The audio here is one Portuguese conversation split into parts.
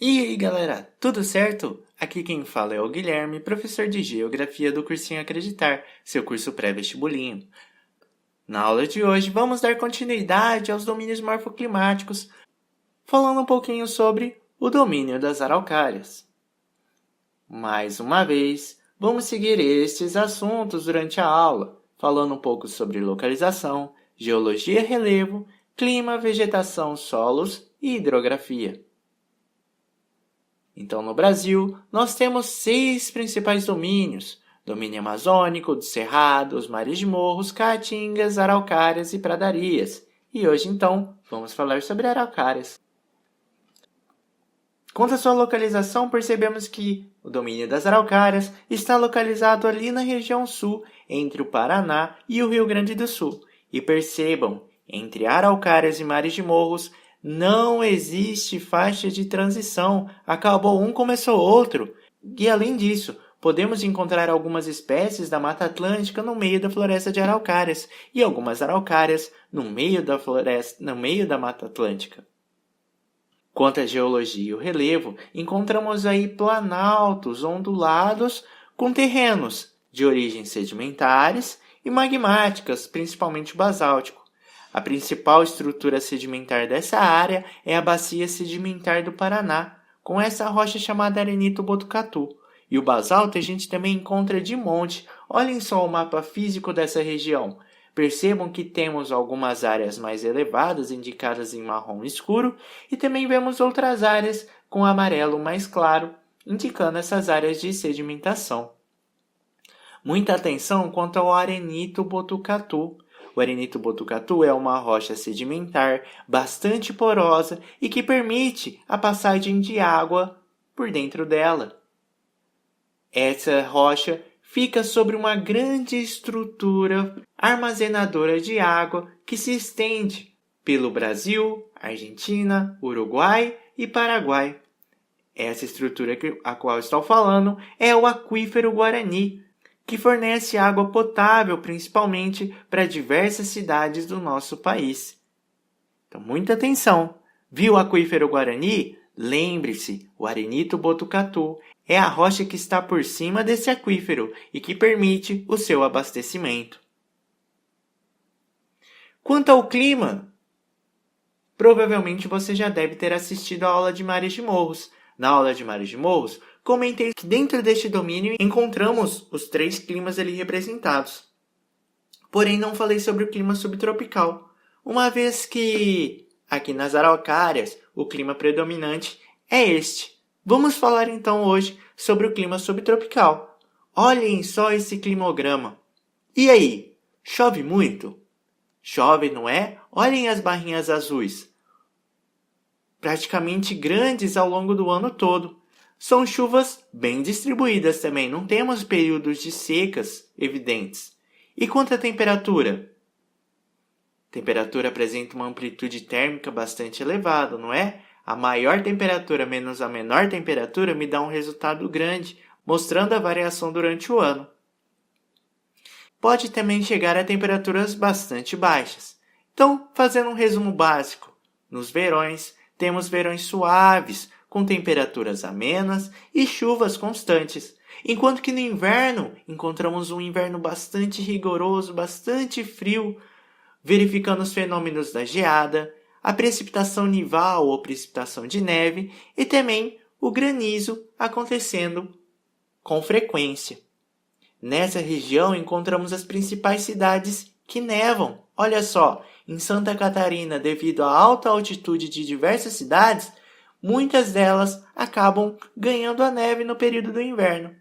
E aí galera, tudo certo? Aqui quem fala é o Guilherme, professor de Geografia do cursinho Acreditar, seu curso pré-vestibulinho. Na aula de hoje vamos dar continuidade aos domínios morfoclimáticos, falando um pouquinho sobre o domínio das araucárias. Mais uma vez, vamos seguir estes assuntos durante a aula, falando um pouco sobre localização, geologia e relevo, clima, vegetação, solos e hidrografia. Então, no Brasil, nós temos 6 principais domínios: domínio amazônico, do cerrado, os mares de morros, caatingas, araucárias e pradarias. E hoje, então, vamos falar sobre araucárias. Quanto à sua localização, percebemos que o domínio das araucárias está localizado ali na região sul, entre o Paraná e o Rio Grande do Sul. E percebam, entre araucárias e mares de morros, não existe faixa de transição, acabou um, começou outro. E além disso, podemos encontrar algumas espécies da Mata Atlântica no meio da floresta de araucárias e algumas araucárias no meio da floresta, no meio da Mata Atlântica. Quanto à geologia e o relevo, encontramos aí planaltos ondulados com terrenos de origem sedimentares e magmáticas, principalmente basáltico. A principal estrutura sedimentar dessa área é a Bacia Sedimentar do Paraná, com essa rocha chamada arenito botucatu. E o basalto a gente também encontra de monte. Olhem só o mapa físico dessa região. Percebam que temos algumas áreas mais elevadas indicadas em marrom escuro e também vemos outras áreas com amarelo mais claro, indicando essas áreas de sedimentação. Muita atenção quanto ao arenito botucatu. O arenito botucatu é uma rocha sedimentar bastante porosa e que permite a passagem de água por dentro dela. Essa rocha fica sobre uma grande estrutura armazenadora de água que se estende pelo Brasil, Argentina, Uruguai e Paraguai. Essa estrutura a qual estou falando é o Aquífero Guarani, que fornece água potável principalmente para diversas cidades do nosso país. Então, muita atenção! Viu o Aquífero Guarani? Lembre-se, o arenito botucatu é a rocha que está por cima desse aquífero e que permite o seu abastecimento. Quanto ao clima, provavelmente você já deve ter assistido a aula de mares de morros. Na aula de mares de morros, comentei que dentro deste domínio encontramos os 3 climas ali representados. Porém, não falei sobre o clima subtropical, uma vez que aqui nas araucárias o clima predominante é este. Vamos falar então hoje sobre o clima subtropical. Olhem só esse climograma. E aí, chove muito? Chove, não é? Olhem as barrinhas azuis. Praticamente grandes ao longo do ano todo. São chuvas bem distribuídas também, não temos períodos de secas evidentes. E quanto à temperatura? A temperatura apresenta uma amplitude térmica bastante elevada, não é? A maior temperatura menos a menor temperatura me dá um resultado grande, mostrando a variação durante o ano. Pode também chegar a temperaturas bastante baixas. Então, fazendo um resumo básico, nos verões, temos verões suaves, com temperaturas amenas e chuvas constantes, enquanto que no inverno encontramos um inverno bastante rigoroso, bastante frio, verificando os fenômenos da geada, a precipitação nival ou precipitação de neve e também o granizo acontecendo com frequência. Nessa região encontramos as principais cidades que nevam. Olha só, em Santa Catarina, devido à alta altitude de diversas cidades, muitas delas acabam ganhando a neve no período do inverno.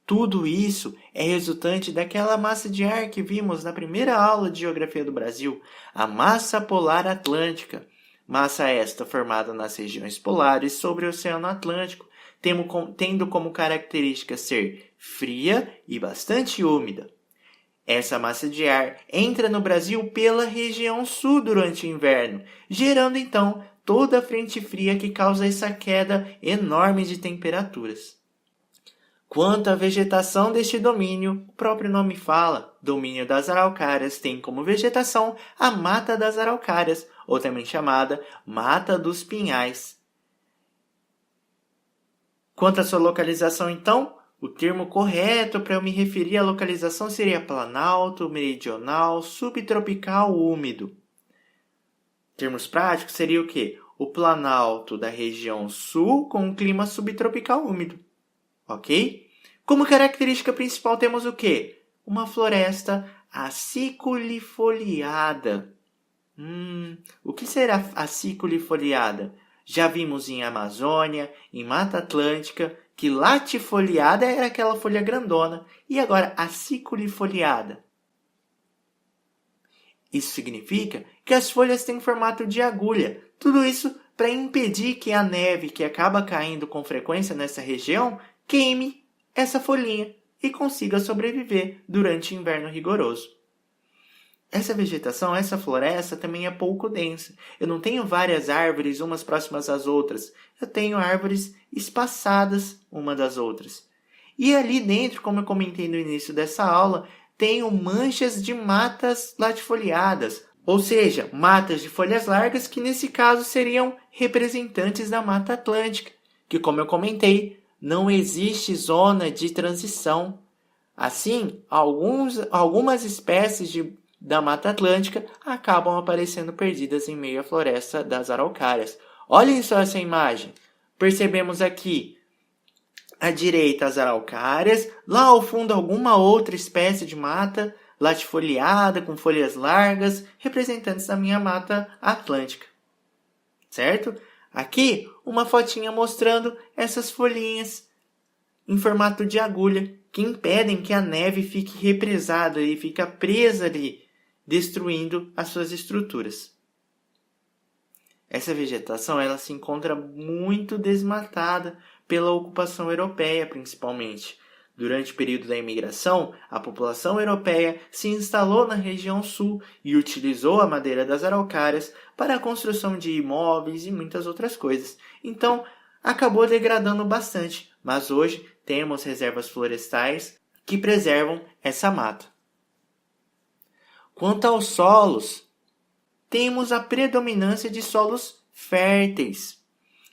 Tudo isso é resultante daquela massa de ar que vimos na primeira aula de Geografia do Brasil, a massa polar atlântica. Massa esta formada nas regiões polares sobre o Oceano Atlântico, tendo como característica ser fria e bastante úmida. Essa massa de ar entra no Brasil pela região sul durante o inverno, gerando então toda a frente fria que causa essa queda enorme de temperaturas. Quanto à vegetação deste domínio, o próprio nome fala, domínio das araucárias tem como vegetação a Mata das Araucárias, ou também chamada Mata dos Pinhais. Quanto à sua localização, então, o termo correto para eu me referir à localização seria planalto, meridional, subtropical, úmido. Termos práticos seria o quê? O planalto da região sul com um clima subtropical úmido. Ok? Como característica principal temos o quê? Uma floresta aciculifoliada. O que será aciculifoliada? Já vimos em Amazônia, em Mata Atlântica, que latifoliada era aquela folha grandona. E agora aciculifoliada. Isso significa que as folhas têm formato de agulha. Tudo isso para impedir que a neve que acaba caindo com frequência nessa região queime essa folhinha e consiga sobreviver durante o inverno rigoroso. Essa vegetação, essa floresta também é pouco densa. Eu não tenho várias árvores umas próximas às outras. Eu tenho árvores espaçadas uma das outras. E ali dentro, como eu comentei no início dessa aula, tenho manchas de matas latifoliadas, ou seja, matas de folhas largas que nesse caso seriam representantes da Mata Atlântica, que como eu comentei, não existe zona de transição. Assim, algumas espécies da Mata Atlântica acabam aparecendo perdidas em meio à floresta das araucárias. Olhem só essa imagem. Percebemos aqui à direita as araucárias, lá ao fundo alguma outra espécie de mata latifoliada com folhas largas, representantes da minha Mata Atlântica. Certo? Aqui uma fotinha mostrando essas folhinhas em formato de agulha que impedem que a neve fique represada e fique presa ali, destruindo as suas estruturas. Essa vegetação ela se encontra muito desmatada pela ocupação europeia, principalmente. Durante o período da imigração, a população europeia se instalou na região sul e utilizou a madeira das araucárias para a construção de imóveis e muitas outras coisas. Então, acabou degradando bastante, mas hoje temos reservas florestais que preservam essa mata. Quanto aos solos, temos a predominância de solos férteis.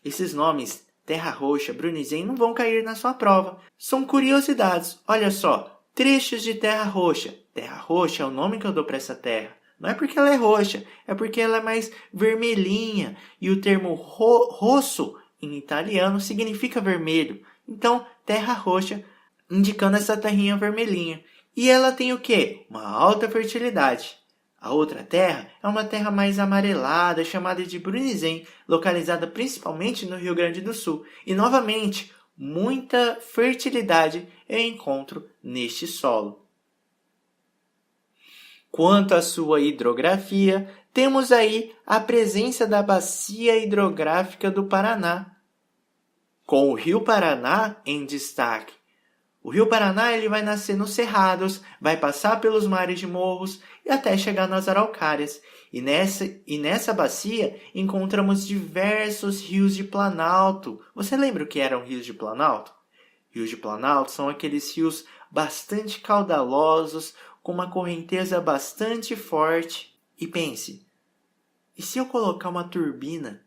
Esses nomes, terra roxa, brunizem, não vão cair na sua prova. São curiosidades. Olha só, trechos de terra roxa. Terra roxa é o nome que eu dou para essa terra. Não é porque ela é roxa, é porque ela é mais vermelhinha. E o termo rosso, em italiano, significa vermelho. Então, terra roxa, indicando essa terrinha vermelhinha. E ela tem o quê? Uma alta fertilidade. A outra terra é uma terra mais amarelada, chamada de brunizem, localizada principalmente no Rio Grande do Sul. E, novamente, muita fertilidade eu encontro neste solo. Quanto à sua hidrografia, temos aí a presença da Bacia Hidrográfica do Paraná, com o Rio Paraná em destaque. O Rio Paraná ele vai nascer nos cerrados, vai passar pelos mares de morros e até chegar nas araucárias. E nessa bacia encontramos diversos rios de planalto. Você lembra o que eram rios de planalto? Rios de planalto são aqueles rios bastante caudalosos, com uma correnteza bastante forte. E pense, e se eu colocar uma turbina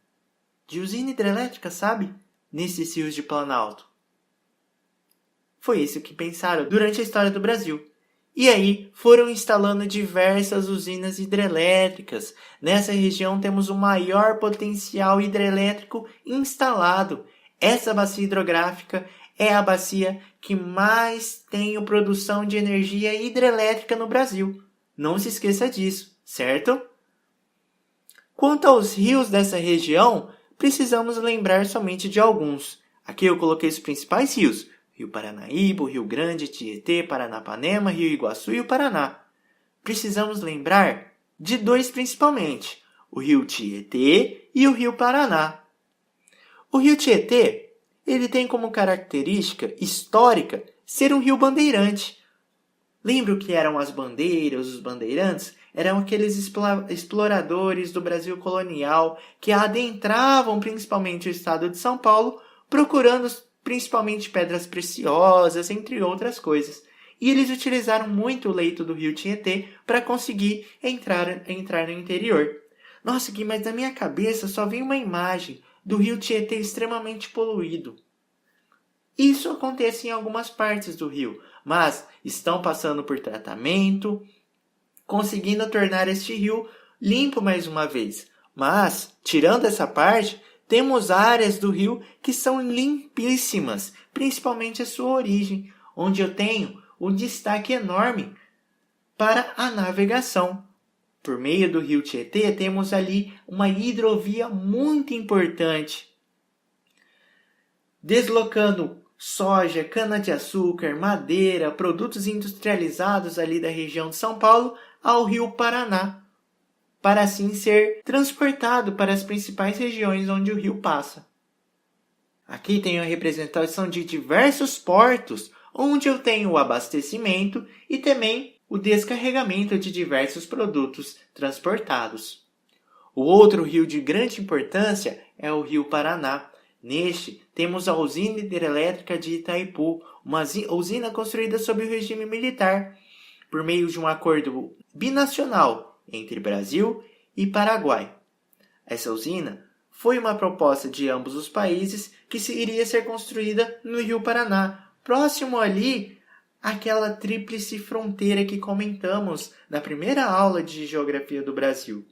de usina hidrelétrica, sabe? Nesses rios de planalto? Foi isso que pensaram durante a história do Brasil. E aí foram instalando diversas usinas hidrelétricas. Nessa região temos o maior potencial hidrelétrico instalado. Essa bacia hidrográfica é a bacia que mais tem produção de energia hidrelétrica no Brasil. Não se esqueça disso, certo? Quanto aos rios dessa região, precisamos lembrar somente de alguns. Aqui eu coloquei os principais rios. Rio Paranaíba, Rio Grande, Tietê, Paranapanema, Rio Iguaçu e o Paraná. Precisamos lembrar de dois principalmente, o Rio Tietê e o Rio Paraná. O Rio Tietê, ele tem como característica histórica ser um rio bandeirante. Lembra o que eram as bandeiras, os bandeirantes? Eram aqueles exploradores do Brasil colonial que adentravam principalmente o estado de São Paulo, procurando principalmente pedras preciosas, entre outras coisas. E eles utilizaram muito o leito do rio Tietê para conseguir entrar no interior. Nossa, Gui, mas na minha cabeça só vem uma imagem do rio Tietê extremamente poluído. Isso acontece em algumas partes do rio, mas estão passando por tratamento, conseguindo tornar este rio limpo mais uma vez. Mas, tirando essa parte, temos áreas do rio que são limpíssimas, principalmente a sua origem, onde eu tenho um destaque enorme para a navegação. Por meio do rio Tietê, temos ali uma hidrovia muito importante, deslocando soja, cana-de-açúcar, madeira, produtos industrializados ali da região de São Paulo ao rio Paraná, para assim ser transportado para as principais regiões onde o rio passa. Aqui tenho a representação de diversos portos, onde eu tenho o abastecimento e também o descarregamento de diversos produtos transportados. O outro rio de grande importância é o rio Paraná. Neste, temos a usina hidrelétrica de Itaipu, uma usina construída sob o regime militar, por meio de um acordo binacional entre Brasil e Paraguai. Essa usina foi uma proposta de ambos os países que iria ser construída no Rio Paraná, próximo ali àquela tríplice fronteira que comentamos na primeira aula de Geografia do Brasil.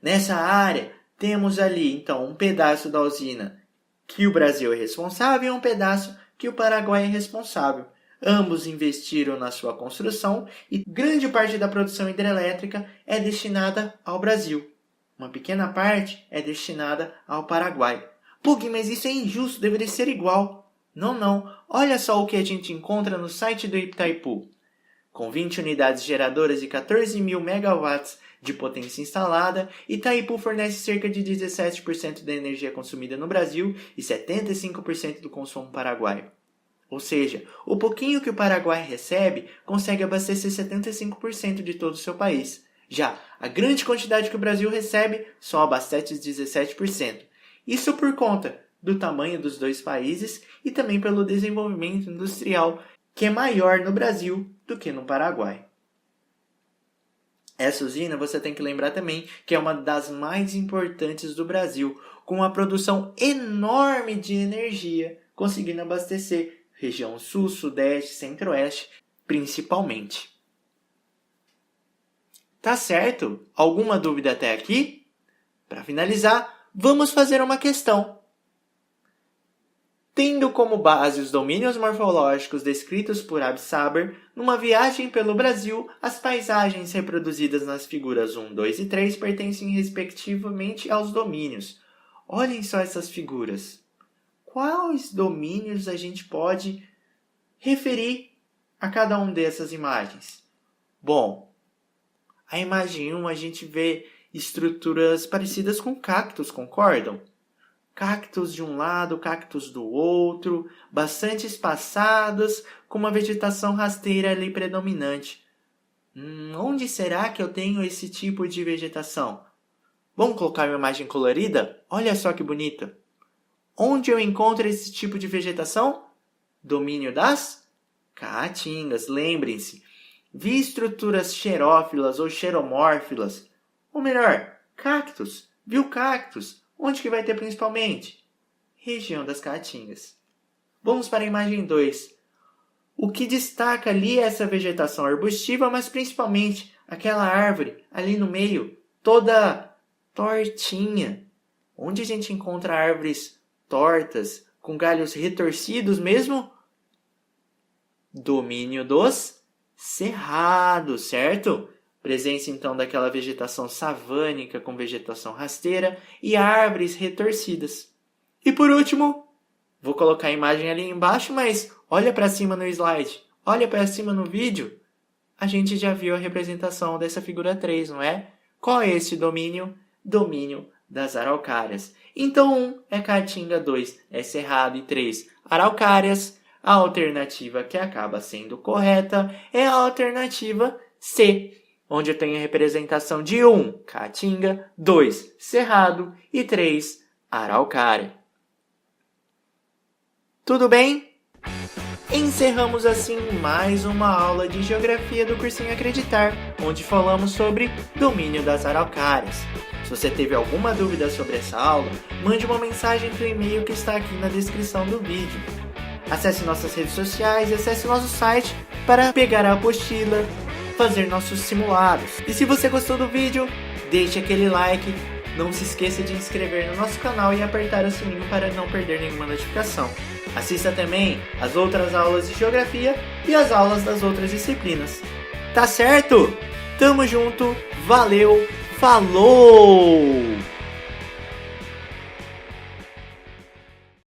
Nessa área, temos ali, então, um pedaço da usina que o Brasil é responsável e um pedaço que o Paraguai é responsável. Ambos investiram na sua construção e grande parte da produção hidrelétrica é destinada ao Brasil. Uma pequena parte é destinada ao Paraguai. Pug, mas isso é injusto, deveria ser igual. Não. Olha só o que a gente encontra no site do Itaipu. Com 20 unidades geradoras e 14 mil megawatts de potência instalada, Itaipu fornece cerca de 17% da energia consumida no Brasil e 75% do consumo paraguaio. Ou seja, o pouquinho que o Paraguai recebe consegue abastecer 75% de todo o seu país. Já a grande quantidade que o Brasil recebe só abastece 17%. Isso por conta do tamanho dos dois países e também pelo desenvolvimento industrial, que é maior no Brasil do que no Paraguai. Essa usina você tem que lembrar também que é uma das mais importantes do Brasil, com uma produção enorme de energia, conseguindo abastecer região sul, sudeste, centro-oeste, principalmente. Tá certo? Alguma dúvida até aqui? Para finalizar, vamos fazer uma questão. Tendo como base os domínios morfológicos descritos por Absaber, numa viagem pelo Brasil, as paisagens reproduzidas nas figuras 1, 2 e 3 pertencem respectivamente aos domínios. Olhem só essas figuras. Quais domínios a gente pode referir a cada uma dessas imagens? Bom, a imagem 1 a gente vê estruturas parecidas com cactos, concordam? Cactos de um lado, cactos do outro, bastante espaçados, com uma vegetação rasteira ali predominante. Onde será que eu tenho esse tipo de vegetação? Vamos colocar uma imagem colorida? Olha só que bonita! Onde eu encontro esse tipo de vegetação? Domínio das caatingas. Lembrem-se, vi estruturas xerófilas ou xeromórfilas. Ou melhor, cactos. Viu cactos? Onde que vai ter principalmente? Região das caatingas. Vamos para a imagem 2. O que destaca ali é essa vegetação arbustiva, mas principalmente aquela árvore ali no meio, toda tortinha. Onde a gente encontra árvores tortas, com galhos retorcidos mesmo? Domínio dos cerrados, certo? Presença então daquela vegetação savânica com vegetação rasteira e árvores retorcidas. E por último, vou colocar a imagem ali embaixo, mas olha para cima no slide, olha para cima no vídeo. A gente já viu a representação dessa figura 3, não é? Qual é esse domínio? Domínio das araucárias. Então 1 é caatinga, 2 é cerrado e 3 araucárias. A alternativa que acaba sendo correta é a alternativa C, onde eu tenho a representação de 1 caatinga, 2 cerrado e 3 araucária. Tudo bem? Encerramos assim mais uma aula de Geografia do Cursinho Acreditar, onde falamos sobre domínio das araucárias. Se você teve alguma dúvida sobre essa aula, mande uma mensagem para o e-mail que está aqui na descrição do vídeo. Acesse nossas redes sociais e acesse nosso site para pegar a apostila, fazer nossos simulados. E se você gostou do vídeo, deixe aquele like, não se esqueça de inscrever no nosso canal e apertar o sininho para não perder nenhuma notificação. Assista também as outras aulas de Geografia e as aulas das outras disciplinas. Tá certo? Tamo junto, valeu, falou!